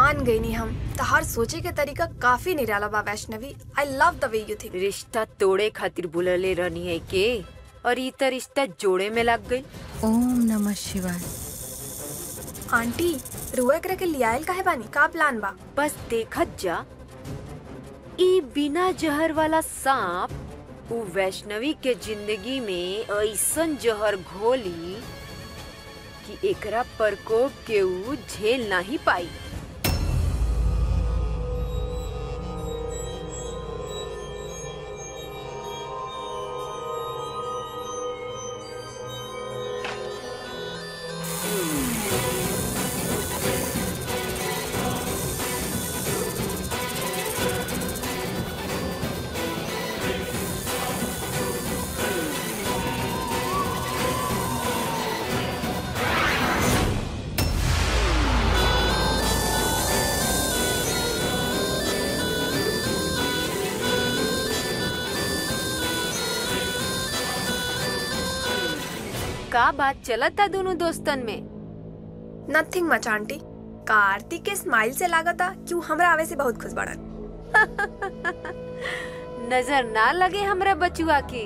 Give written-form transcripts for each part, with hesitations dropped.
मान गई नहीं हम। तहार सोचे के तरीका काफी निराला बा Vaishnavi. I love the way you think. रिश्ता तोड़े खातिर बुलले रहनी है के और ई त रिश्ता जोड़े में लग गई। ओम नमः शिवाय। आंटी रुआ करे के लियाइल काहे बानी? का प्लान बा? बस देखत जा, ई बिना जहर वाला सांप उ वैष्णवी के जिंदगी में ऐसन जहर घोली कि एकरा प्रकोप के उ झेल नहीं पाई। का बात चलता दोनों दोस्तन में? नथिंग मच आंटी। कार्तिक के स्माइल से लागता क्यों हमरा आवे से बहुत खुश बड़न। नजर ना लगे हमरा बचुआ के।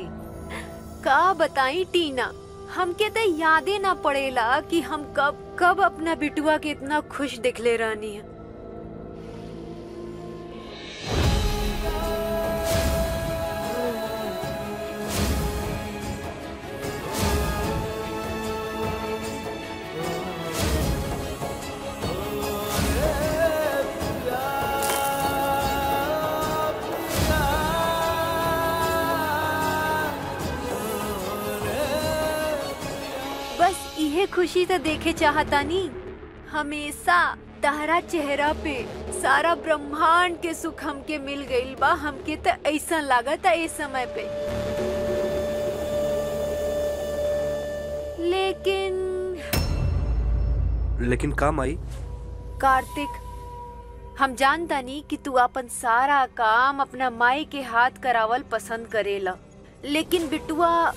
का बताई टीना, हमके तो यादे ना पड़ेला कि हम कब अपना बिटुआ के इतना खुश दिखले रहनी है। इहे खुशी तो देखे चाहतानी। हमेशा तहरा चेहरा पे सारा ब्रह्मांड के सुख हमके मिल गइल बा। हमके तो ऐसा लागता इस समय पे। लेकिन का माई? कार्तिक, हम जानतानी कि तू अपन सारा काम अपना माई के हाथ करावल पसंद करेला, लेकिन बिटुआ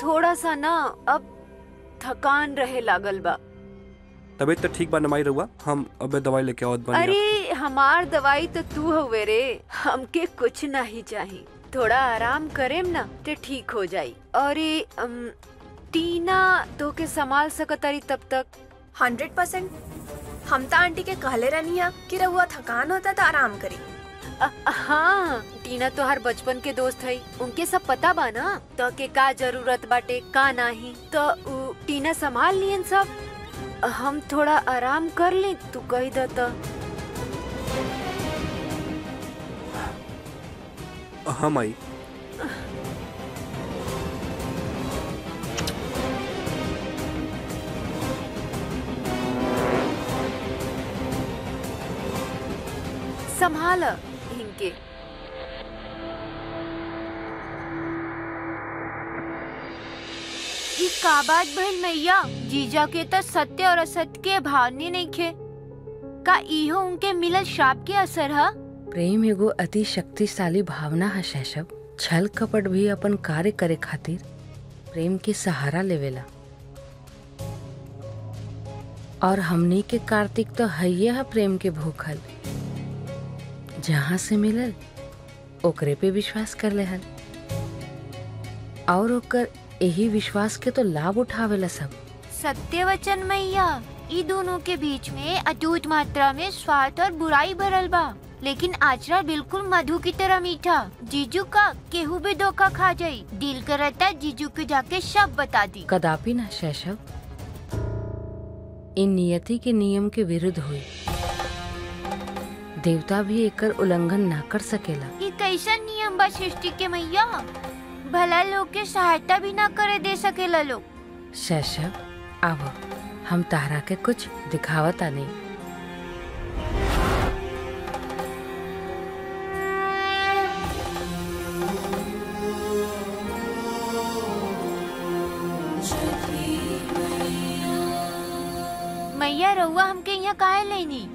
थोड़ा सा ना अब थकान रहे लागल बा। तबीयत तो ठीक बा न माई रहुआ? हम अब दवाई लेके आवत बानी। अरे हमार दवाई तो तू हवे रे, हमके कुछ नहीं चाहिए। थोड़ा आराम करेम ना तो ठीक हो जाई। और टीना तो के संभाल सकतारी तब तक? 100%। हम तो आंटी के कहले रहनी है कि रहुआ थकान होता तो आराम करी। हाँ, टीना तो हर बचपन के दोस्त है, उनके सब पता बा ना तो के का जरूरत बाटे का नहीं। तो टीना संभाल लियन सब। हम थोड़ा आराम कर ले, तू कही देता। हाँ माई। संभाल इनके। ई का बात बहन मैया, जीजा के तो सत्य और असत्य के भावने नहीं खे। का इहो उनके मिलल श्राप के असर है? प्रेम एगो अति शक्तिशाली भावना है शैशव। छल कपट भी अपन कार्य करे खातिर प्रेम के सहारा लेवेला। और हमनी के कार्तिक तो है प्रेम के भूखल। जहाँ से मिलल ओकरे पे विश्वास कर लेहल और ओकर यही विश्वास के तो लाभ उठावेला सब। सत्य वचन मैया, ई दोनों के बीच में अटूट मात्रा में स्वार्थ और बुराई भरल बा, लेकिन आचरण बिल्कुल मधु की तरह मीठा। जीजू का केहू भी धोखा खा जाई, दिल करता जीजू के जाके सब बता दी। कदापि न शैशव, इन नियति के नियम के विरुद्ध हुई। देवता भी एकर उल्लंघन ना कर सकेला। ये कैसा नियम बा सृष्टि के मैया? भला लोग के सहायता भी ना करे दे सकेला लोग। शैशव आवो, हम तारा के कुछ दिखावता नहीं। मैया रहुआ हमके यहाँ काहे लेनी?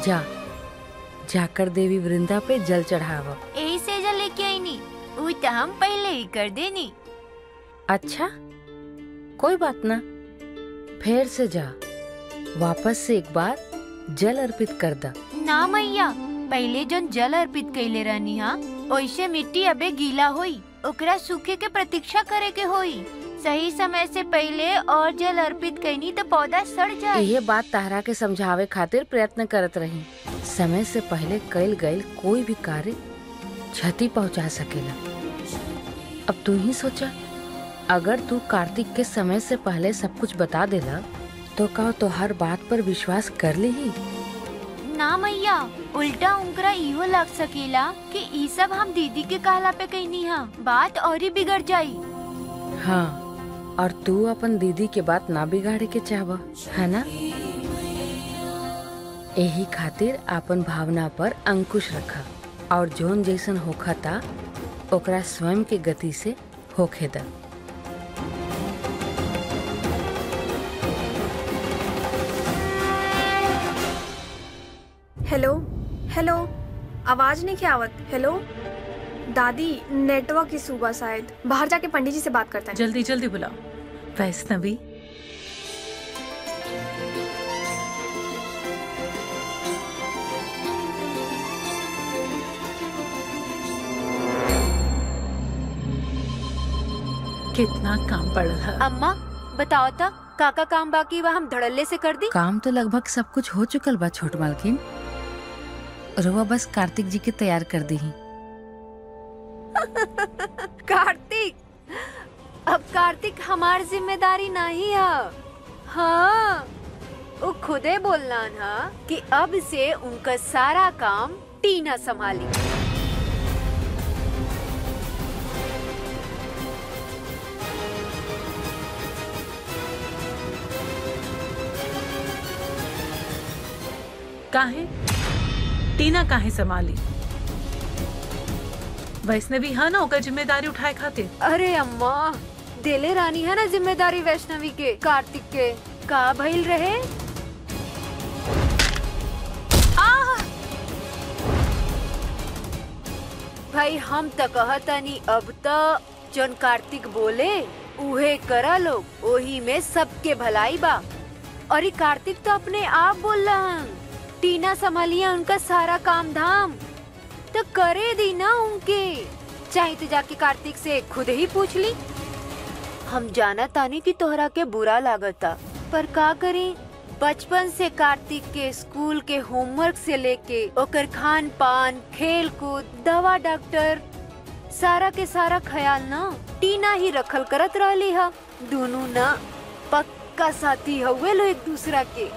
जा जाकर देवी वृंदा पे जल चढ़ावा। यही से जल लेके आई नी, वो तो हम पहले ही कर देनी। अच्छा कोई बात ना, फिर से जा, वापस से एक बार जल अर्पित कर दा। ना मैया, पहले जो जल अर्पित कैले रहनी हा, ओइसे मिट्टी अबे गीला होई, ओकरा सूखे के प्रतीक्षा करे के होई। सही समय से पहले और जल अर्पित कैनी तो पौधा सड़ जाए। ये बात ताहरा के समझावे खातिर प्रयत्न करत रही। समय से पहले कईल गईल कोई भी कार्य क्षति पहुंचा सकेला। अब तू ही सोचा, अगर तू कार्तिक के समय से पहले सब कुछ बता देला तो का तो हर बात पर विश्वास कर ले ही? ना मैया, उल्टा उनकरा इहो लग सकेला कि ई सब हम दीदी के कहला पे कहनी हा, बात और ही बिगड़ जाई। हाँ, और तू अपन दीदी के बात ना बिगाड़े के चाहवा, है ना? यही खातिर अपन भावना पर अंकुश रखा और जोन जैसन होखा था ओकरा स्वयं के गति से होखे दा। हेलो हेलो, आवाज नहीं क्या आवत? हेलो दादी, नेटवर्क की सुबह शायद, बाहर जाके पंडित जी से बात करते हैं। जल्दी जल्दी बुलाओ। वैष्णवी, कितना काम पड़ रहा। अम्मा बताओ था काका काम बाकी वह हम धड़ल्ले से कर दी। काम तो लगभग सब कुछ हो चुकल बा छोट मालकिन, रुआ बस कार्तिक जी के तैयार कर दी। कार्तिक, अब कार्तिक हमार जिम्मेदारी नहीं है। हाँ, वो खुदे बोलना ना कि अब से उनका सारा काम टीना संभाली। काहे टीना काहे संभाली? वैष्णवी है ना ओकर जिम्मेदारी उठाए खातिर। अरे अम्मा, देले रानी है ना जिम्मेदारी वैष्णवी के, कार्तिक के का भइल रहे। भाई हम तो कहतनी अब तो जन कार्तिक बोले उहे करा लो, ओही में सबके भलाई बा। और ये कार्तिक तो अपने आप बोल रहा, टीना संभालिया उनका सारा काम धाम तो करे दी ना उनके। चाहे तो जाके कार्तिक से खुद ही पूछ ली। हम जाना तानी कि तोहरा के बुरा लागता, पर का करें, बचपन से कार्तिक के स्कूल के होमवर्क से लेके ओकर खान पान, खेल कूद, दवा, डॉक्टर, सारा के सारा ख्याल ना टीना ही रखल करत रहली है। दोनों ना पक्का साथी हुए लो एक दूसरा के।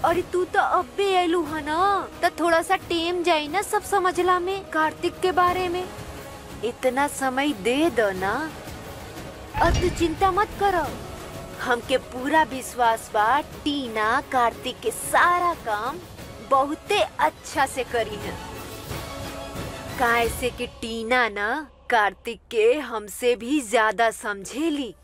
अरे तू तो अब भी आयलू है ना, तो थोड़ा सा टेम जाए ना सब समझला में कार्तिक के बारे में। इतना समय दे दो ना, और तू चिंता मत करो, हमके पूरा विश्वास बा टीना कार्तिक के सारा काम बहुते अच्छा से करी है। काहे से कि टीना ना कार्तिक के हमसे भी ज्यादा समझेली।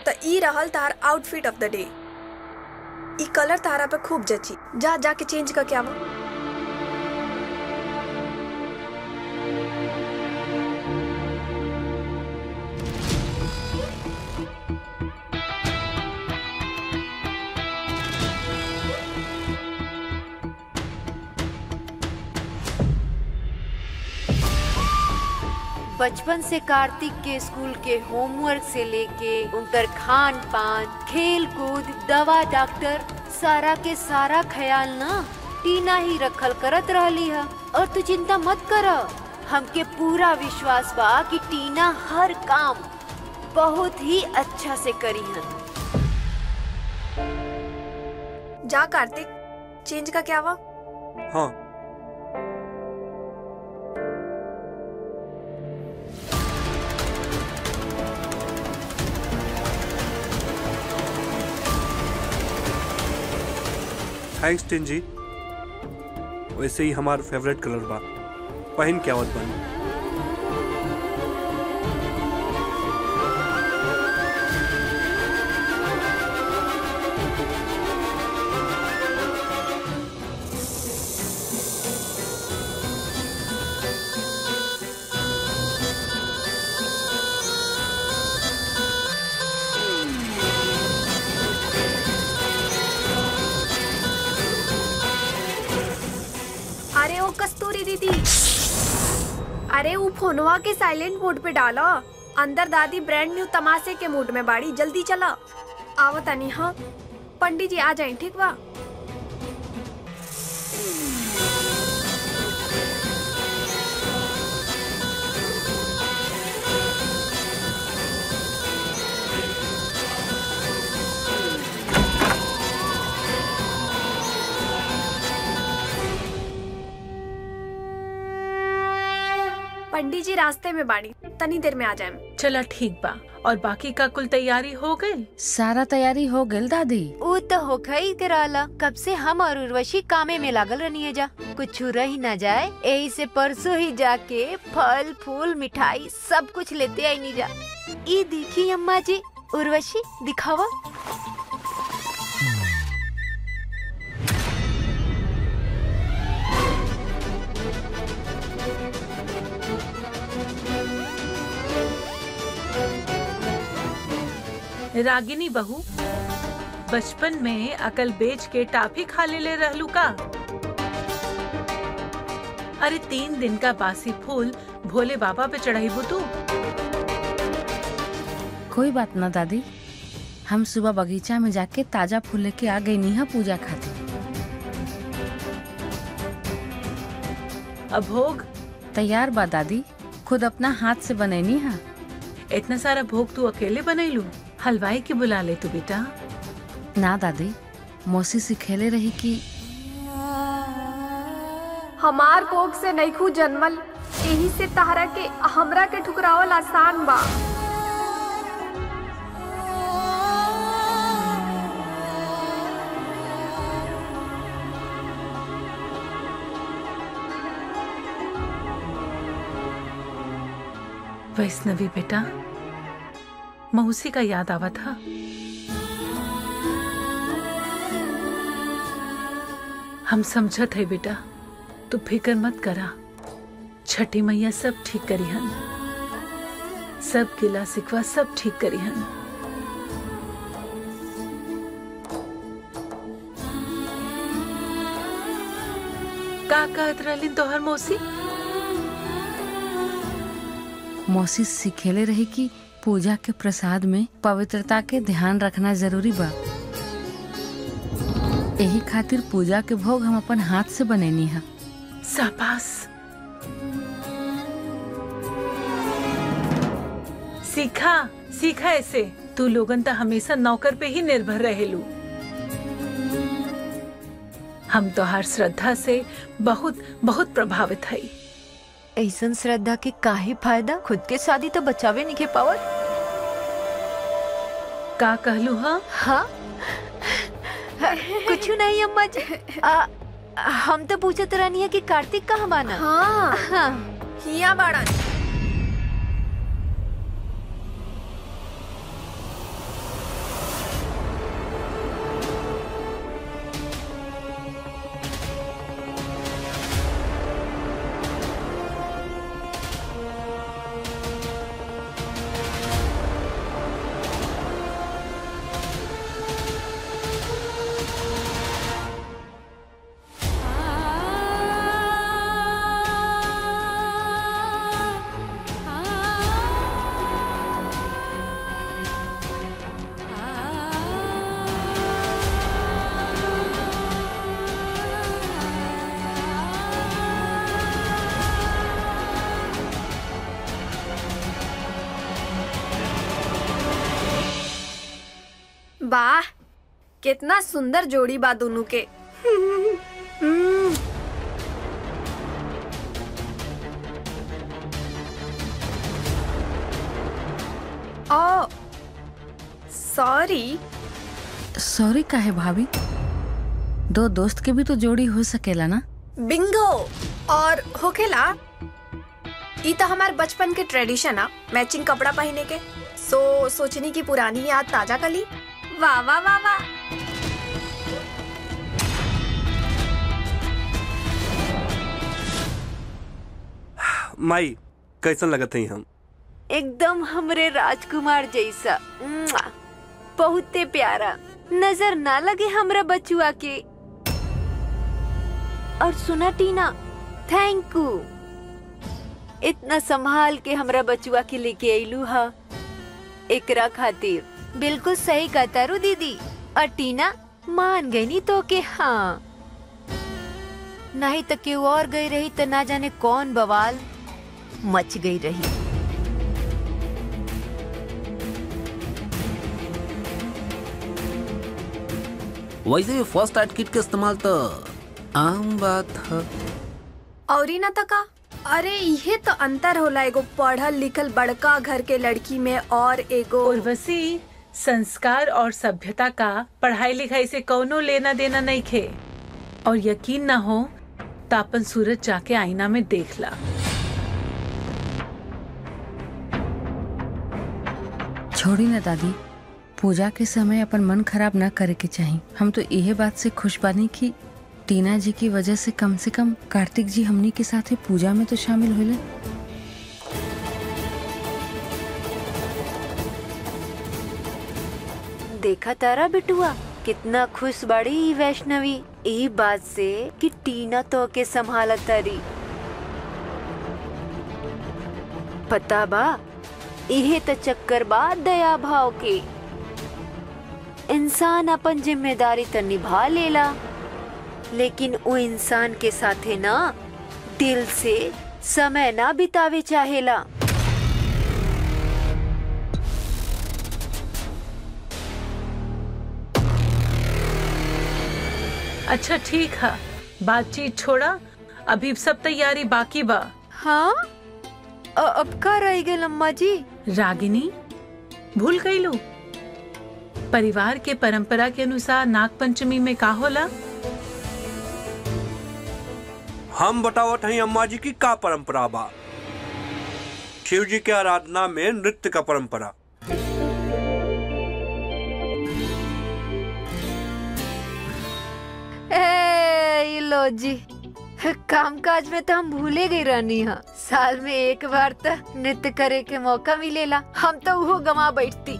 तो ई रहल तार आउटफिट ऑफ द डे। ई कलर तारा पे खूब जची, जा जाके चेंज करके आवा। बचपन से कार्तिक के स्कूल के होमवर्क से लेके उनकर खान पान, खेल कूद, दवा, डॉक्टर, सारा के सारा ख्याल ना टीना ही रखल करत रहली है। और तू चिंता मत कर, हमके पूरा विश्वास बा कि टीना हर काम बहुत ही अच्छा से करी है। जा कार्तिक, चेंज का क्या हुआ? हाँ। थैंक्स टिन जी। वैसे ही हमार फेवरेट कलर बा, पहन के आवत बानी। अरे ओ कस्तूरी दीदी, अरे वो फोनवा के साइलेंट मोड पे डाला। अंदर दादी ब्रांड न्यू तमाशे के मूड में बाड़ी, जल्दी चला। आवत आनी। हाँ पंडित जी आ जाए, ठीक बा। पंडित जी रास्ते में बाड़ी, तनी देर में आ जाए। चला ठीक बा। और बाकी का कुल तैयारी हो गई? सारा तैयारी हो गई दादी। वो तो हो गई कराला। कब से हम और उर्वशी कामे में लागल रहनी जा, कुछ रही न जाए। यही से परसों ही जाके फल फूल मिठाई सब कुछ लेते आई नहीं जा। ये देखी अम्मा जी, उर्वशी दिखावा। रागिनी बहू, बचपन में अकल बेच के टाफी खा ले रहलू का? अरे 3 दिन का बासी फूल भोले बाबा पे चढ़ाईबू तू? कोई बात ना दादी, हम सुबह बगीचा में जाके ताजा फूल लेके आ गई नीहा पूजा खातिर। अब भोग तैयार बा दादी, खुद अपना हाथ से बनैनी है। इतना सारा भोग तू अकेले बनैलू? हलवाई के बुला ले तू बेटा। ना दादी, मौसी सिखेले रही कि हमार कोख से नईखू जन्मल, यही से तहरा के हमरा के ठुकरावल आसान बा। वैष्णवी बेटा, मौसी का याद आवा था। हम समझत है बेटा, तू फिक्र मत करा। छठी मैया सब ठीक करी हन, सब गिला सिकवा सब ठीक करी हन। का कहत रहलिन तोहर मौसी? मौसी सिखेले रही कि पूजा के प्रसाद में पवित्रता के ध्यान रखना जरूरी बा। यही खातिर पूजा के भोग हम अपन हाथ से बनेनी है। शाबाश। सीखा सीखा ऐसे। तू लोगन तो हमेशा नौकर पे ही निर्भर रहेलू। हम तो हर श्रद्धा से बहुत बहुत प्रभावित है। ऐसन श्रद्धा के काहे फायदा? खुद के शादी तो बचावे नहीं के पावर। का कहलू? हाँ हाँ कुछ नहीं अम्मा जी। हम तो पूछत रहनी है कि कार्तिक कहाँ बाना। हाँ हाँ हिया बाड़ा। वाह कितना सुंदर जोड़ी बा दोनों के। ओ सॉरी। सॉरी काहे भाभी? दो दोस्त के भी तो जोड़ी हो सकेला ना। बिंगो। और होखेला ई तो हमार बचपन के ट्रेडिशन आ मैचिंग कपड़ा पहने के। सोचनी की पुरानी याद ताजा कली। वाह वाह वाह वाह। माई कैसन लगत है हम? एकदम हमरे राजकुमार जैसा। बहुते प्यारा। नजर ना लगे हमरा बचुआ के। और सुना टीना, थैंक यू इतना संभाल के हमरा बचुआ के लेके आइलू हा एकरा खातिर। बिल्कुल सही कहता रू दीदी। और टीना मान गई नी तो के हाँ, नहीं तो केहू और गई रही तो ना जाने कौन बवाल मच गई रही। वैसे भी फर्स्ट एड किट के इस्तेमाल तो आम बात है। और ही ना तका। अरे ये तो अंतर होला एगो पढ़ल लिखल बड़का घर के लड़की में और एगो उर्वशी, संस्कार और सभ्यता का पढ़ाई लिखाई से कौनो लेना देना नहीं खे। और यकीन ना हो तो अपन सूरज जाके आईना में देख ला। छोड़ी ना दादी, पूजा के समय अपन मन खराब ना करे के चाहिए। हम तो यह बात से खुश बानी कि टीना जी की वजह से कम कार्तिक जी हमनी के साथ पूजा में तो शामिल हुए। देखा तारा बिटुआ कितना खुश बड़ी वैष्णवी ई बात से कि टीना तो के संभालत तारी। पता बा इहे तो चक्कर बा दया भाव के। इंसान अपन जिम्मेदारी तो निभा लेला, लेकिन वो इंसान के साथे ना दिल से समय ना बितावे चाहेला। अच्छा ठीक है, बातचीत छोड़ा, अभी सब तैयारी बाकी बा। हाँ अब का रह गए अम्मा जी? रागिनी, भूल गई लो, परिवार के परंपरा के अनुसार नाग पंचमी में का होला? हम बतावत हैं अम्मा जी की का परंपरा बा। शिव जी के आराधना में नृत्य का परंपरा। लो जी, काम काज में तो हम भूले गई रहनी है। साल में एक बार तो नृत्य करे के मौका मिलेला, हम तो वो गवा बैठती।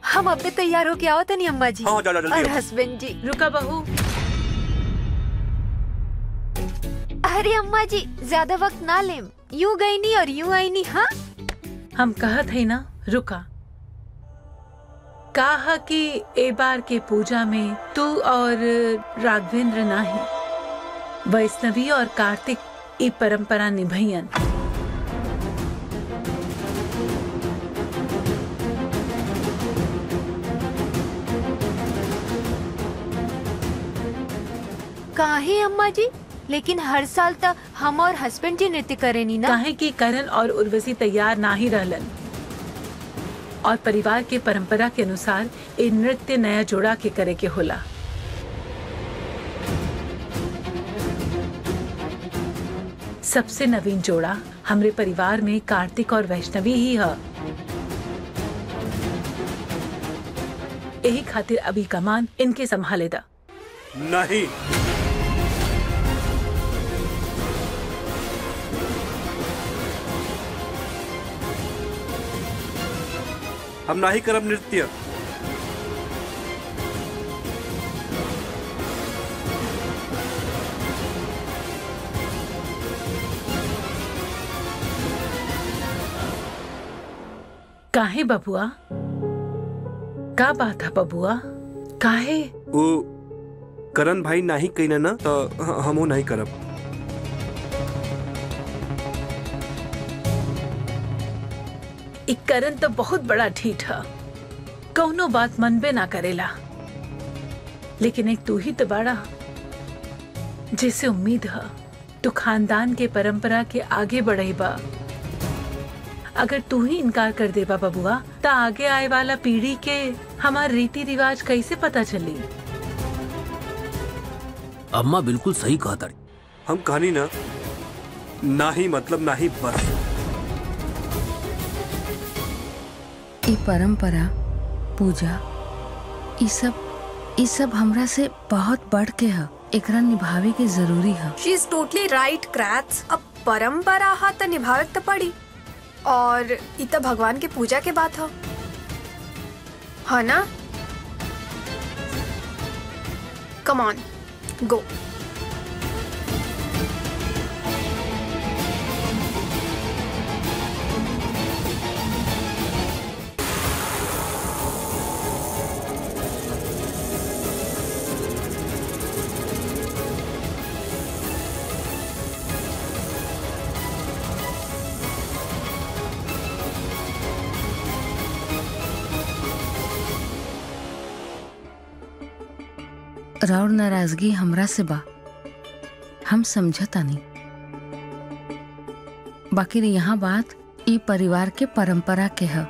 हम अब तैयार होके आओ तो नहीं अम्मा जी? हाँ, जा, और हस्बैंड जी। रुका बहू। अरे अम्मा जी ज्यादा वक्त ना ले, यूं गई नहीं और यूं आई नहीं। हाँ हम कहत है ना, रुका। कहा कि ए बार के पूजा में तू और राघवेंद्र नाही, वैष्णवी और कार्तिक ई परंपरा निभैयन। काहे अम्मा जी? लेकिन हर साल तक हम और हस्बैंड जी नृत्य करेनी ना। काहे कि करण और उर्वशी तैयार ना ही रहलन, और परिवार के परंपरा के अनुसार ये नृत्य नया जोड़ा के करे के होला। सबसे नवीन जोड़ा हमरे परिवार में कार्तिक और वैष्णवी ही है। यही खातिर अभी कमान इनके संभाले दा। नहीं, हम नहीं करब नृत्य। काहे बबुआ? का बात है बबुआ? काहे? वो करण भाई नहीं कहना ना तो हम नहीं करब। एक करण तो बहुत बड़ा ठीठ है, कौनो बात मनबे ना करेला। लेकिन एक तू ही तो बड़ा, जैसे उम्मीद है तू खानदान के परंपरा के आगे बढ़ेबा। अगर तू ही इनकार कर देबा बबुआ, तो आगे आए वाला पीढ़ी के हमार रीति रिवाज कैसे पता चली? अम्मा बिल्कुल सही कहा तारी। हम कहानी ना ही मतलब ना ही बस। ई परंपरा पूजा ई सब हमरा से बहुत बढ़ के है, एकरा निभावे के जरूरी है। शी इज टोटली राइट क्रैट्स। अब परंपरा हा त निभावे त पड़ी, और ई त भगवान के पूजा के बात है ना? Come on go. राउर नाराजगी हमरा से बा, हम समझता नहीं। बाकी यहाँ बात ई परिवार के परंपरा के है।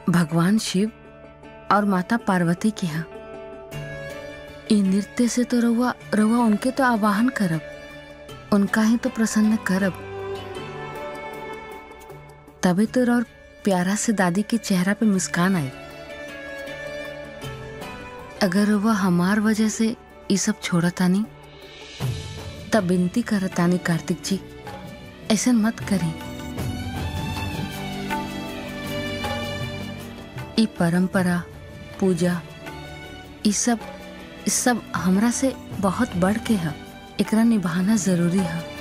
भगवान शिव और माता पार्वती की है। ई नृत्य से तो रउआ उनके तो आवाहन करब, उनका ही तो प्रसन्न करब, तभी तो और प्यारा से दादी के चेहरा पे मुस्कान आई। अगर वह हमार वजह से ये सब छोड़तानी तब विनती करतानी कार्तिक जी, ऐसा मत करी। ये परंपरा पूजा ये सब हमरा से बहुत बढ़ के है, एकरा निभाना जरूरी है।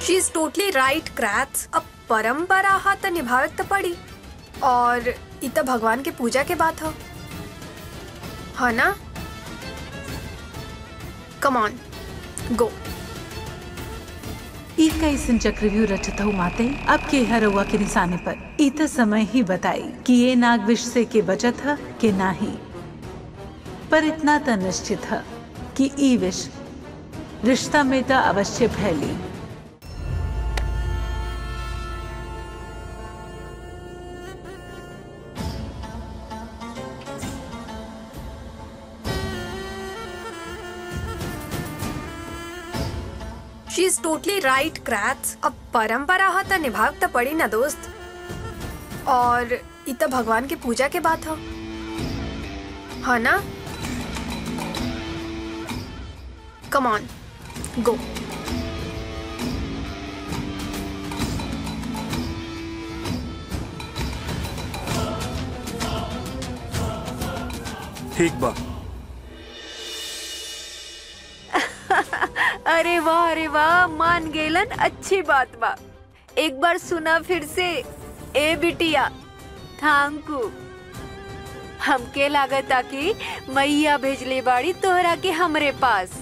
शी इज टोटली राइट क्रैट्स। अब परंपरा हा त निभावे त पड़ी, और ई त भगवान के पूजा के बात है ना? Come on go. ई कैसन चक्रव्यूह रचत हूँ माते, अब के हरुआ के निशाने पर ई त समय ही बताई कि ये नाग विष से के बचत है के नाही। पर इतना त निश्चित है कि ई विष रिश्ता में त अवश्य फैली। शी इज टोटली राइट क्रैट्स। अब परंपरा हा त निभाव त पड़ी ना दोस्त, और ई त भगवान के पूजा के बात है ना? Come on go. ठीक बा। अरे वाह मान गेलन, अच्छी बात बा। एक बार सुना फिर से। ए बिटिया थैंक यू। हमके लागता कि मैया भेजले बाड़ी तोहरा के हमरे पास,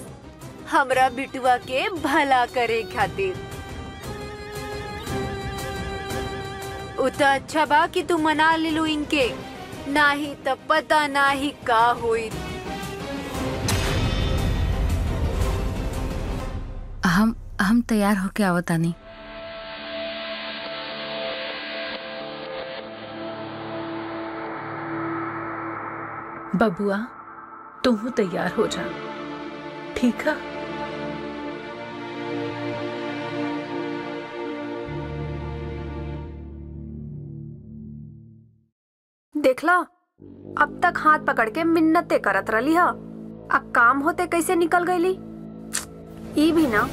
हमरा बिटुआ के भला करे खातिर। उतना अच्छा बा कि तू मना ले लू इनके, नाही त पता नाही का होई। हम तैयार होके आवतानी। बबुआ तुम तैयार हो जा, ठीक है? देखला, अब तक हाथ पकड़ के मिन्नतें करत रही है, अब काम होते कैसे निकल गईली। ई भी ना।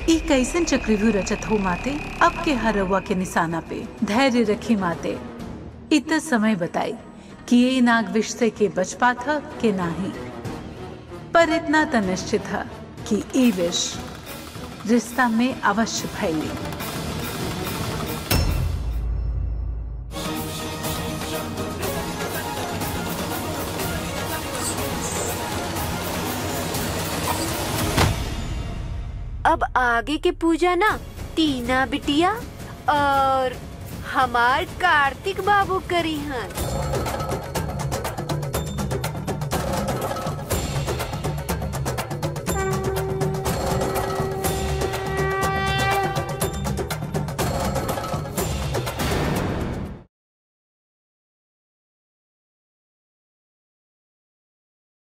ई कैसन चक्रव्यूह रचत हो माते, अब के हरवा के निशाना पे धैर्य रखी माते। इत समय बताई कि ये नाग विष से के बच पाथा के नाही, पर इतना तो निश्चित है कि ई विष रिश्ता में अवश्य फैली। अब आगे के पूजा ना तीना बिटिया और हमार कार्तिक बाबू करी हन।